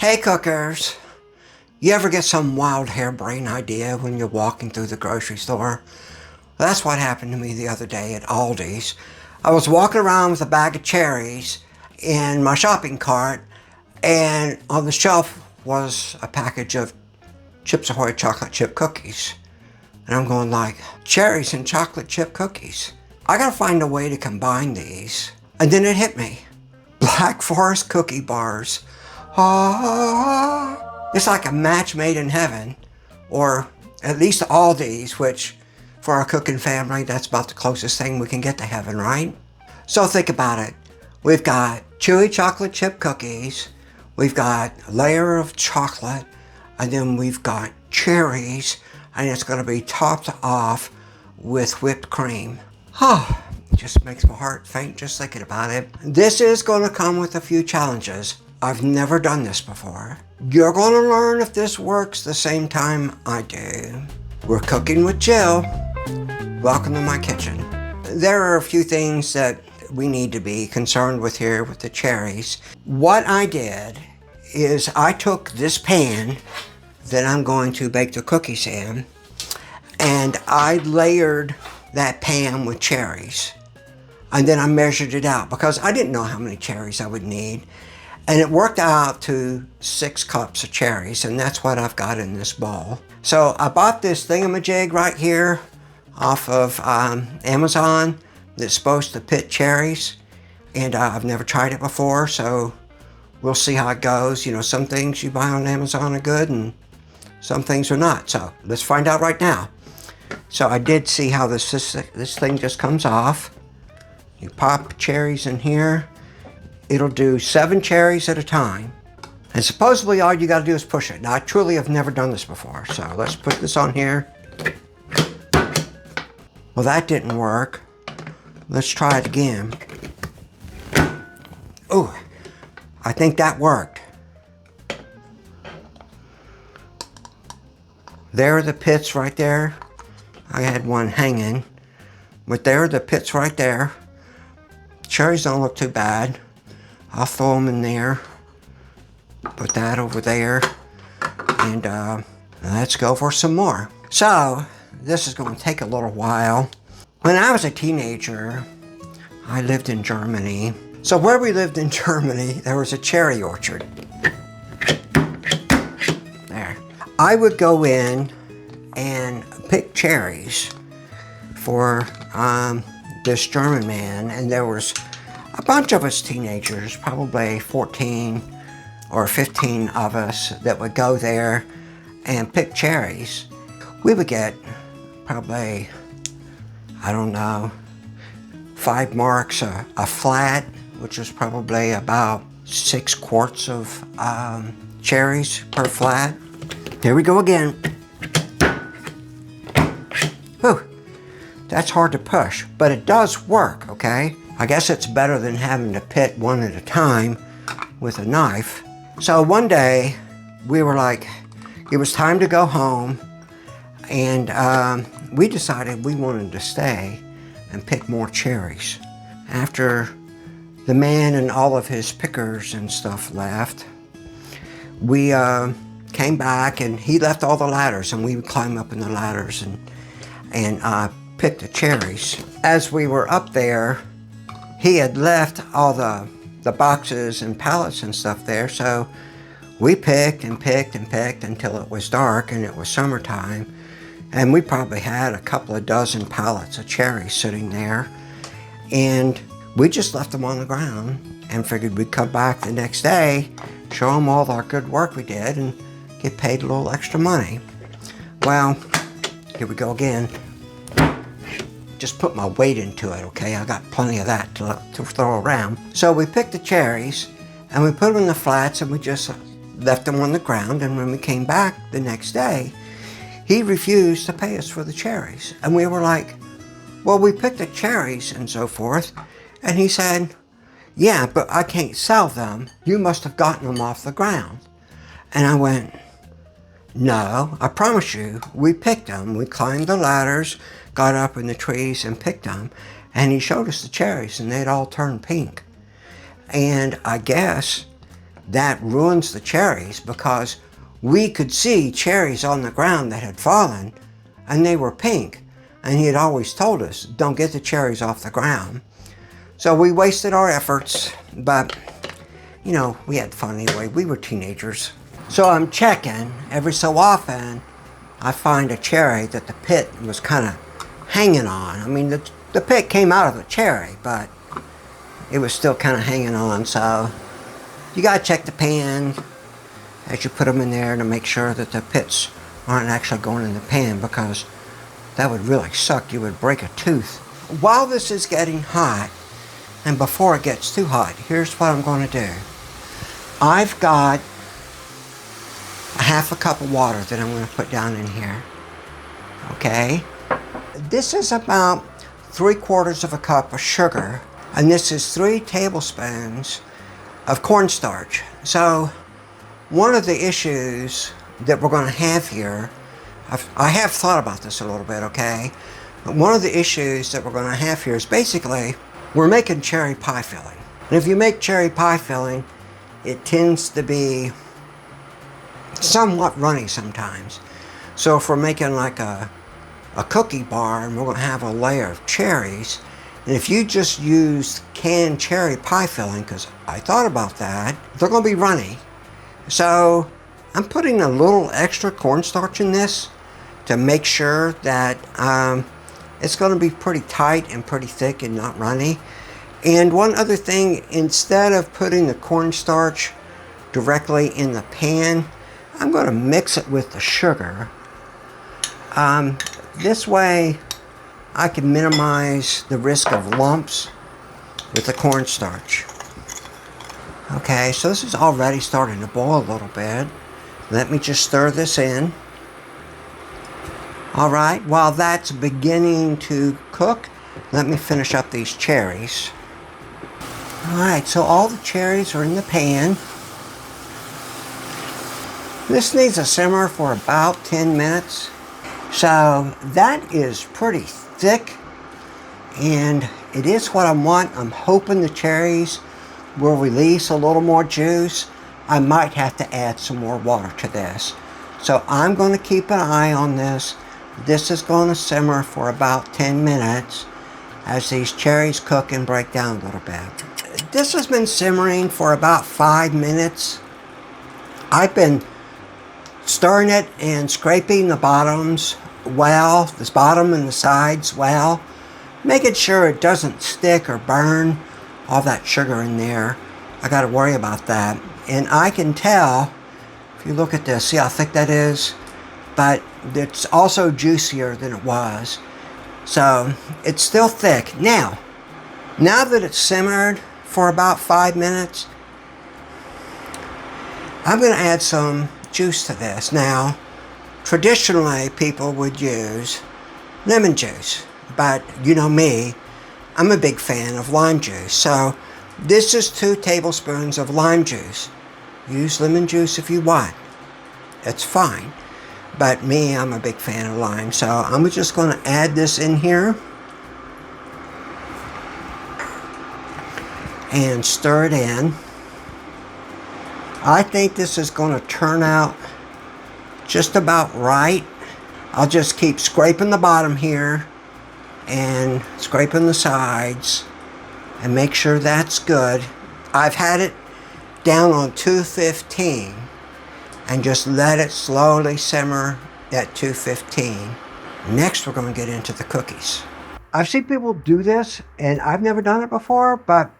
Hey cookers, you ever get some wild harebrained idea when you're walking through the grocery store? Well, that's what happened to me the other day at Aldi's. I was walking around with a bag of cherries in my shopping cart, and on the shelf was a package of Chips Ahoy chocolate chip cookies. And I'm going like, cherries and chocolate chip cookies. I gotta find a way to combine these. And then it hit me. Black Forest cookie bars. Ah, it's like a match made in heaven, or at least Aldi's, which for our cooking family, that's about the closest thing we can get to heaven, right? So think about it. We've got chewy chocolate chip cookies, we've got a layer of chocolate, and then we've got cherries, and it's going to be topped off with whipped cream. Oh, it just makes my heart faint just thinking about it. This is going to come with a few challenges. I've never done this before. You're going to learn if this works the same time I do. We're cooking with Jill. Welcome to my kitchen. There are a few things that we need to be concerned with here with the cherries. What I did is I took this pan that I'm going to bake the cookies in, and I layered that pan with cherries. And then I measured it out because I didn't know how many cherries I would need. And it worked out to 6 cups of cherries, and that's what I've got in this bowl. So I bought this thingamajig right here off of Amazon that's supposed to pit cherries, and I've never tried it before, so we'll see how it goes. You know, some things you buy on Amazon are good and some things are not. So let's find out right now. So I did see how this thing just comes off. You pop cherries in here. It'll do 7 cherries at a time. And supposedly all you gotta do is push it. Now I truly have never done this before. So let's put this on here. Well, that didn't work. Let's try it again. Oh, I think that worked. There are the pits right there. I had one hanging, but there are the pits right there. Cherries don't look too bad. I'll throw them in there. Put that over there. And let's go for some more. So, this is going to take a little while. When I was a teenager, I lived in Germany. So where we lived in Germany, there was a cherry orchard. There. I would go in and pick cherries for this German man, and there was a bunch of us teenagers, probably 14 or 15 of us, that would go there and pick cherries. We would get probably, I don't know, 5 marks a flat, which was probably about 6 quarts of cherries per flat. There we go again. Whew, that's hard to push, but it does work, okay? I guess it's better than having to pit one at a time with a knife. So one day, we were like, it was time to go home, and we decided we wanted to stay and pick more cherries. After the man and all of his pickers and stuff left, we came back, and he left all the ladders, and we would climb up in the ladders and pick the cherries. As we were up there, he had left all the boxes and pallets and stuff there, so we picked and picked and picked until it was dark and it was summertime, and we probably had a couple of dozen pallets of cherries sitting there, and we just left them on the ground and figured we'd come back the next day, show them all our good work we did, and get paid a little extra money. Well, here we go again. Just put my weight into it, okay? I got plenty of that to throw around. So we picked the cherries, and we put them in the flats, and we just left them on the ground, and when we came back the next day, he refused to pay us for the cherries. And we were like, well, we picked the cherries and so forth. And he said, yeah, but I can't sell them. You must have gotten them off the ground. And I went, no, I promise you, we picked them. We climbed the ladders, got up in the trees and picked them. And he showed us the cherries, and they'd all turned pink. And I guess that ruins the cherries, because we could see cherries on the ground that had fallen and they were pink. And he had always told us, don't get the cherries off the ground. So we wasted our efforts, but you know, we had fun anyway. We were teenagers. So I'm checking every so often. I find a cherry that the pit was kind of hanging on. I mean, the pit came out of the cherry, but it was still kind of hanging on. So you gotta check the pan as you put them in there to make sure that the pits aren't actually going in the pan, because that would really suck. You would break a tooth. While this is getting hot, and before it gets too hot, here's what I'm going to do. I've got a half a cup of water that I'm going to put down in here. Okay? This is about 3/4 of a cup of sugar, and this is 3 tablespoons of cornstarch. So one of the issues that we're going to have here, I have thought about this a little bit, okay? But one of the issues that we're going to have here is basically we're making cherry pie filling. And if you make cherry pie filling, it tends to be somewhat runny sometimes. So if we're making like a cookie bar and we're going to have a layer of cherries, and if you just use canned cherry pie filling, because I thought about that, they're going to be runny. So I'm putting a little extra cornstarch in this to make sure that it's going to be pretty tight and pretty thick and not runny. And one other thing, instead of putting the cornstarch directly in the pan, I'm going to mix it with the sugar. This way I can minimize the risk of lumps with the cornstarch. Okay, so this is already starting to boil a little bit. Let me just stir this in. Alright, while that's beginning to cook, let me finish up these cherries. Alright, so all the cherries are in the pan. This needs a simmer for about 10 minutes. So that is pretty thick, and it is what I want. I'm hoping the cherries will release a little more juice. I might have to add some more water to this. So I'm going to keep an eye on this. This is going to simmer for about 10 minutes as these cherries cook and break down a little bit. This has been simmering for about 5 minutes. I've been stirring it and scraping the bottoms well, this bottom and the sides well, making sure it doesn't stick or burn all that sugar in there. I got to worry about that. And I can tell, if you look at this, see how thick that is? But it's also juicier than it was. So it's still thick. Now that it's simmered for about 5 minutes, I'm going to add some juice to this. Now, traditionally people would use lemon juice, but you know me, I'm a big fan of lime juice. So this is 2 tablespoons of lime juice. Use lemon juice if you want. It's fine. But me, I'm a big fan of lime. So I'm just going to add this in here and stir it in. I think this is going to turn out just about right. I'll just keep scraping the bottom here and scraping the sides and make sure that's good. I've had it down on 215 and just let it slowly simmer at 215. Next, we're going to get into the cookies. I've seen people do this, and I've never done it before, but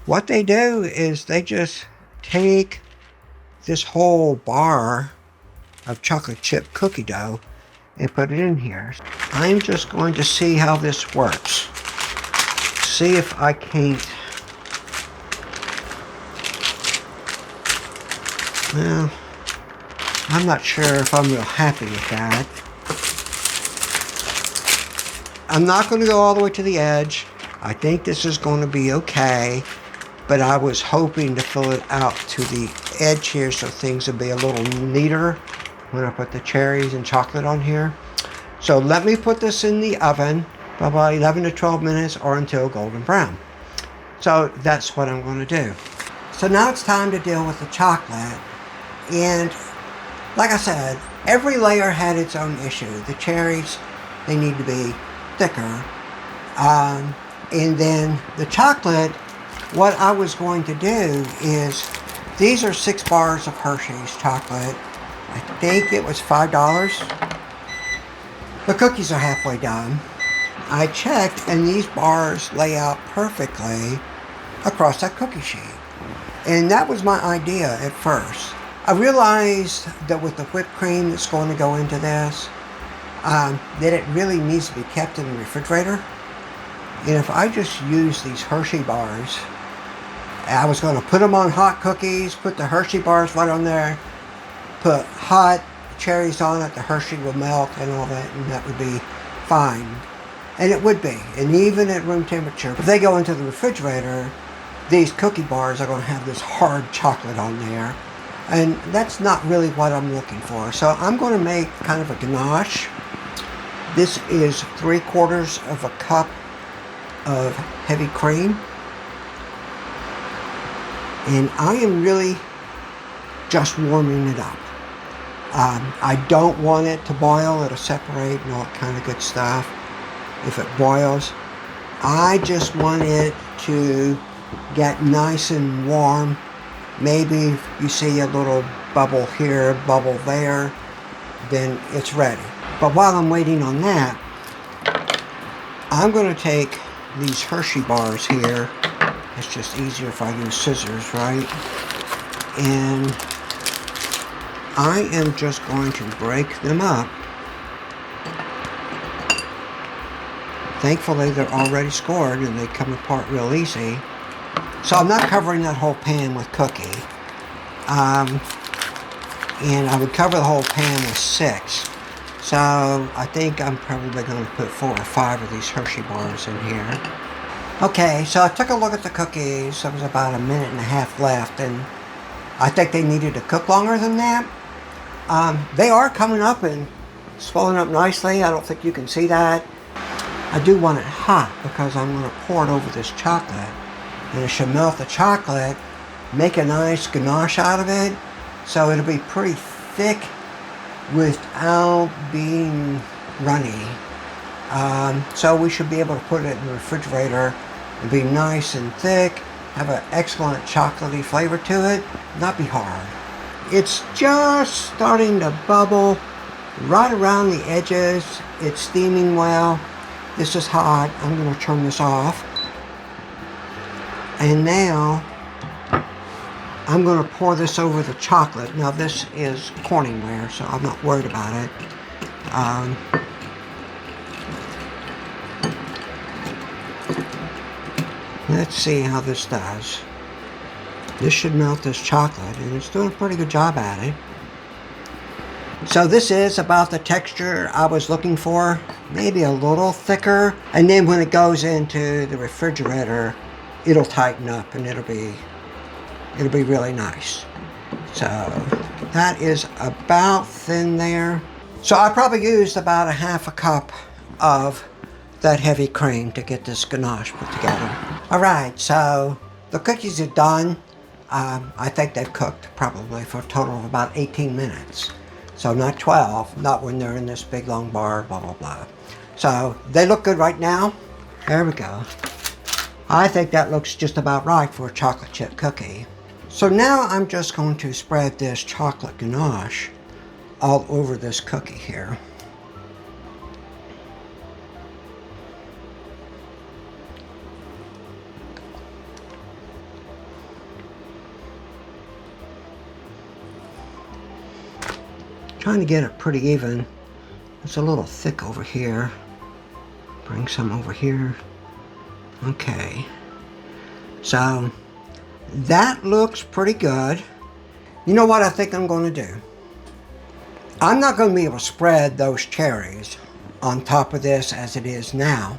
what they do is they just take this whole bar of chocolate chip cookie dough and put it in here. I'm just going to see how this works. See if I can't. Well, I'm not sure if I'm real happy with that. I'm not going to go all the way to the edge. I think this is going to be okay, but I was hoping to fill it out to the edge here so things would be a little neater when I put the cherries and chocolate on here. So let me put this in the oven for about 11 to 12 minutes or until golden brown. So that's what I'm going to do. So now it's time to deal with the chocolate. And like I said, every layer had its own issue. The cherries, they need to be thicker. And then the chocolate, what I was going to do is, these are 6 bars of Hershey's chocolate. I think it was $5. The cookies are halfway done. I checked, and these bars lay out perfectly across that cookie sheet. And that was my idea at first. I realized that with the whipped cream that's going to go into this, that it really needs to be kept in the refrigerator. And if I just use these Hershey bars, I was going to put them on hot cookies, put the Hershey bars right on there, put hot cherries on it, the Hershey will melt and all that, and that would be fine. And it would be. And even at room temperature, if they go into the refrigerator, these cookie bars are going to have this hard chocolate on there. And that's not really what I'm looking for. So I'm going to make kind of a ganache. This is 3/4 of a cup of heavy cream. And I am really just warming it up. I don't want it to boil. It'll separate and all that kind of good stuff if it boils. I just want it to get nice and warm. Maybe if you see a little bubble here, bubble there, then it's ready. But while I'm waiting on that, I'm going to take these Hershey bars here. It's just easier if I use scissors, right? And I am just going to break them up. Thankfully, they're already scored and they come apart real easy. So I'm not covering that whole pan with cookie. And I would cover the whole pan with 6. So I think I'm probably going to put 4 or 5 of these Hershey bars in here. Okay, so I took a look at the cookies. There was about 1.5 minutes left, and I think they needed to cook longer than that. They are coming up and swelling up nicely. I don't think you can see that. I do want it hot because I'm going to pour it over this chocolate. And it should melt the chocolate, make a nice ganache out of it, so it'll be pretty thick without being runny. So we should be able to put it in the refrigerator and be nice and thick, have an excellent chocolatey flavor to it, not be hard. It's just starting to bubble right around the edges. It's steaming well. This is hot. I'm going to turn this off. And now I'm going to pour this over the chocolate. Now this is Corningware, so I'm not worried about it. Let's see how this does. This should melt this chocolate, and it's doing a pretty good job at it. So this is about the texture I was looking for. Maybe a little thicker. And then when it goes into the refrigerator, it'll tighten up and it'll be really nice. So that is about thin there. So I probably used about 1/2 cup of that heavy cream to get this ganache put together. All right, so the cookies are done. I think they've cooked probably for a total of about 18 minutes. So not 12, not when they're in this big long bar, blah, blah, blah. So they look good right now. There we go. I think that looks just about right for a chocolate chip cookie. So now I'm just going to spread this chocolate ganache all over this cookie here. Trying to get it pretty even. It's a little thick over here. Bring some over here. Okay. So that looks pretty good. You know what I think I'm going to do? I'm not going to be able to spread those cherries on top of this as it is now.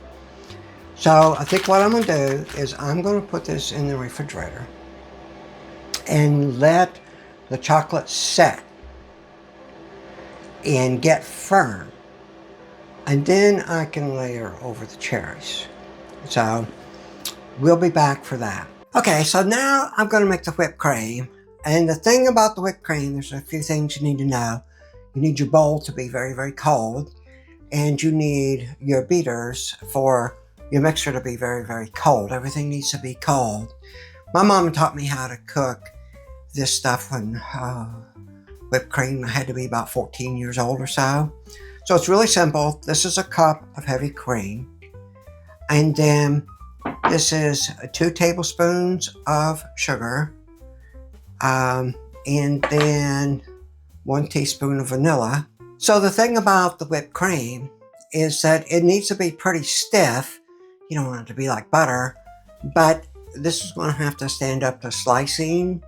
So I think what I'm going to do is I'm going to put this in the refrigerator and let the chocolate set and get firm, and then I can layer over the cherries. So we'll be back for that. Okay, so now I'm going to make the whipped cream. And the thing about the whipped cream, there's a few things you need to know. You need your bowl to be very, very cold. And you need your beaters for your mixer to be very, very cold. Everything needs to be cold. My mom taught me how to cook this stuff when whipped cream, I had to be about 14 years old or so. So it's really simple. This is a cup of heavy cream. And then this is 2 tablespoons of sugar. And then 1 teaspoon of vanilla. So the thing about the whipped cream is that it needs to be pretty stiff. You don't want it to be like butter, but this is going to have to stand up to slicing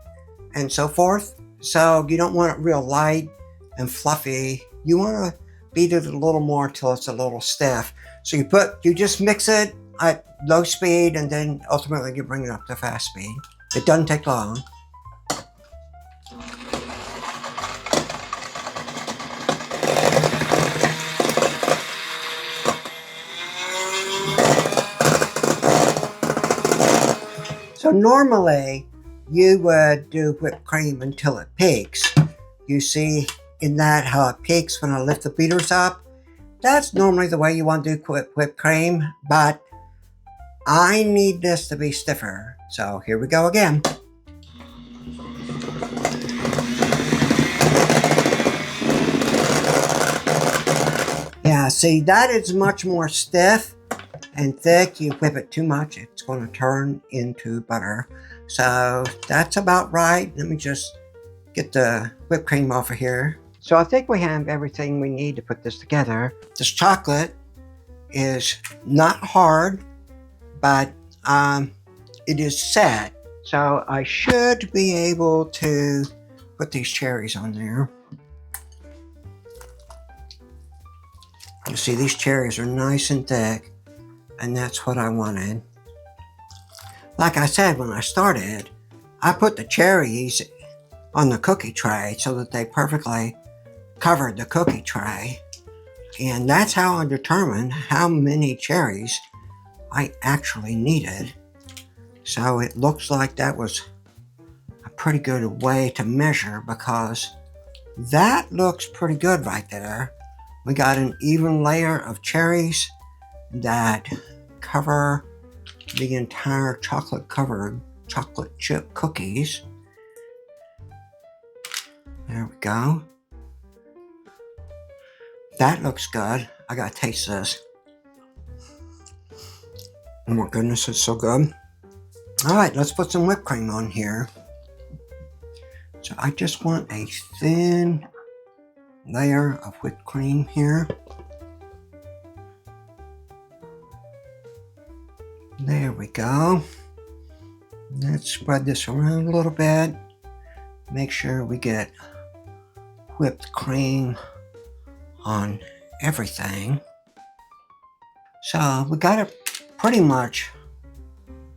and so forth. So you don't want it real light and fluffy. You want to beat it a little more till it's a little stiff. So you just mix it at low speed, and then ultimately you bring it up to fast speed. It doesn't take long. So normally you would do whipped cream until it peaks. You see in that how it peaks when I lift the beaters up? That's normally the way you want to do whipped cream, but I need this to be stiffer. So here we go again. Yeah, see, that is much more stiff and thick. You whip it too much, it's going to turn into butter. So that's about right. Let me just get the whipped cream off of here. So I think we have everything we need to put this together. This chocolate is not hard, but it is set. So I should be able to put these cherries on there. You see, these cherries are nice and thick, and that's what I wanted. Like I said when I started, I put the cherries on the cookie tray so that they perfectly covered the cookie tray. And that's how I determined how many cherries I actually needed. So it looks like that was a pretty good way to measure, because that looks pretty good right there. We got an even layer of cherries that cover the entire chocolate covered chocolate chip cookies. There we go. That looks good. I gotta taste this. Oh my goodness, it's so good. All right, let's put some whipped cream on here. So I just want a thin layer of whipped cream here. There we go. Let's spread this around a little bit. Make sure we get whipped cream on everything. So we got pretty much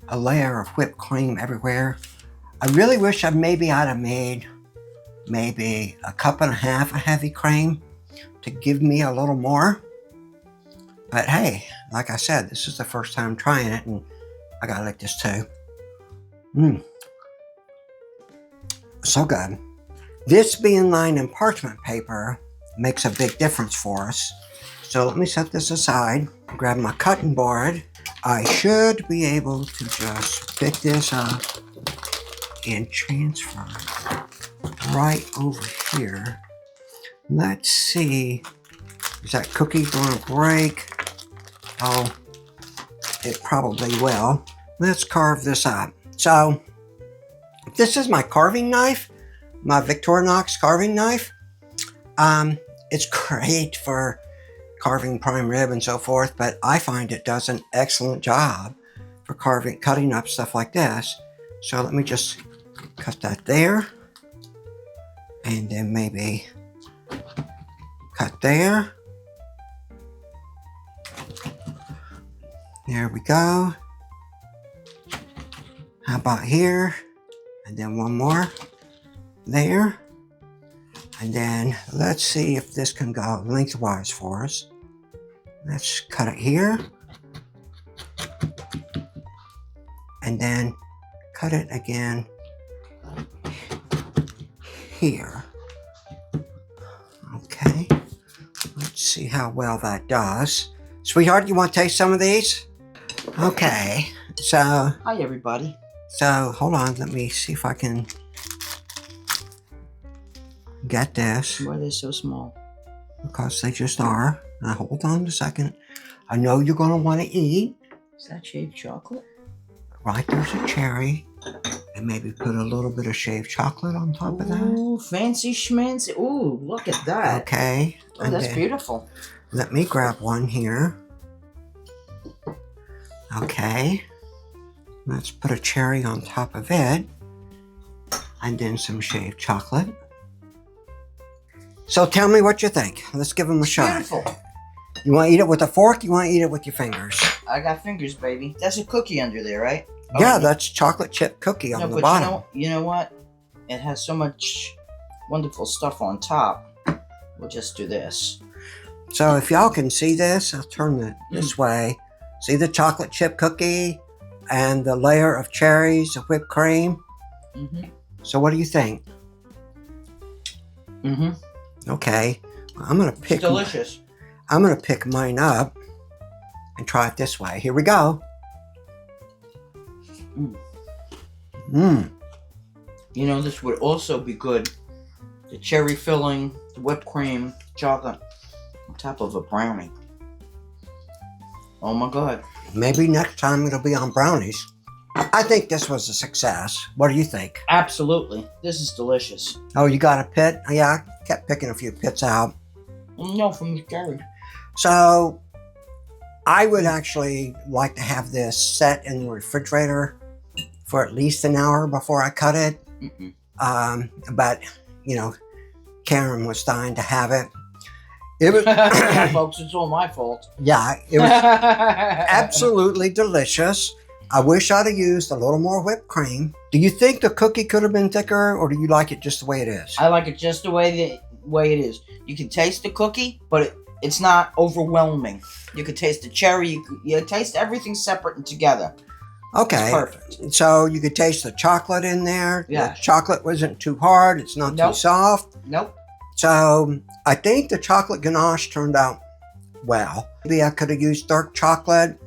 a layer of whipped cream everywhere. I really wish I'd have made maybe a cup and a half of heavy cream to give me a little more. But hey, like I said, this is the first time trying it, and I gotta like this too. So good. This being lined in parchment paper makes a big difference for us. So let me set this aside, grab my cutting board. I should be able to just pick this up and transfer right over here. Let's see, is that cookie gonna break? Oh, it probably will. Let's carve this up. So this is my carving knife, my Victorinox carving knife. It's great for carving prime rib and so forth, but I find it does an excellent job for cutting up stuff like this. So let me just cut that there, and then maybe cut there. There we go. How about here? And then one more there. And then let's see if this can go lengthwise for us. Let's cut it here. And then cut it again here. Okay. Let's see how well that does. Sweetheart, you want to taste some of these? Okay. So. Hi, everybody. So, hold on. Let me see if I can get this. Why are they so small? Because they just are. Now, hold on a second. I know you're going to want to eat. Is that shaved chocolate? Right, there's a cherry. And maybe put a little bit of shaved chocolate on top of that. Ooh, fancy schmancy. Ooh, look at that. Okay. Oh, and that's beautiful. Let me grab one here. Okay. Let's put a cherry on top of it. And then some shaved chocolate. So tell me what you think. Let's give them a shot. Beautiful. You want to eat it with a fork? You want to eat it with your fingers? I got fingers, baby. That's a cookie under there, right? Yeah, that's chocolate chip cookie on the bottom. You know what? It has so much wonderful stuff on top. We'll just do this. So if y'all can see this, I'll turn it this way. See the chocolate chip cookie and the layer of cherries, of whipped cream? So what do you think? Okay. Well, I'm going to pick... It's delicious. I'm going to pick mine up and try it this way. Here we go. You know, this would also be good. The cherry filling, the whipped cream, chocolate on top of a brownie. Oh my God. Maybe next time it'll be on brownies. I think this was a success. What do you think? Absolutely. This is delicious. Oh, you got a pit? Yeah, I kept picking a few pits out. No, from the cherry. So, I would actually like to have this set in the refrigerator for at least an hour before I cut it. But, you know, Karen was dying to have it. It was, folks, it's all my fault. Yeah, it was absolutely delicious. I wish I'd have used a little more whipped cream. Do you think the cookie could have been thicker, or do you like it just the way it is? I like it just the way it is. You can taste the cookie, but it's not overwhelming. You could taste the cherry. You taste everything separate and together. Okay. It's perfect. So you could taste the chocolate in there. Yeah. The chocolate wasn't too hard. It's not too soft. Nope. So I think the chocolate ganache turned out well. Maybe I could have used dark chocolate.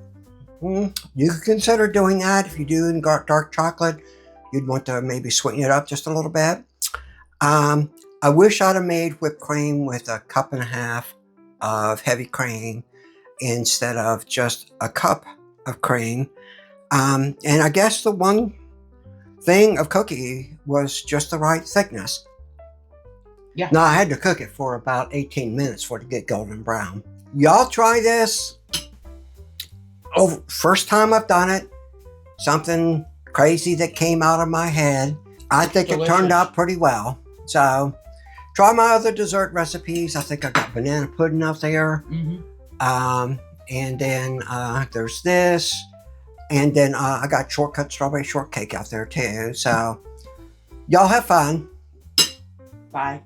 You could consider doing that. If you do dark chocolate, you'd want to maybe sweeten it up just a little bit. I wish I'd have made whipped cream with a cup and a half of heavy cream instead of just a cup of cream. And I guess the one thing of cookie was just the right thickness. Yeah. Now I had to cook it for about 18 minutes for it to get golden brown. Y'all try this. Oh, first time I've done it. Something crazy that came out of my head. I think it turned out pretty well. So try my other dessert recipes. I think I got banana pudding out there. And then there's this. And then I got shortcut strawberry shortcake out there too. So y'all have fun. Bye.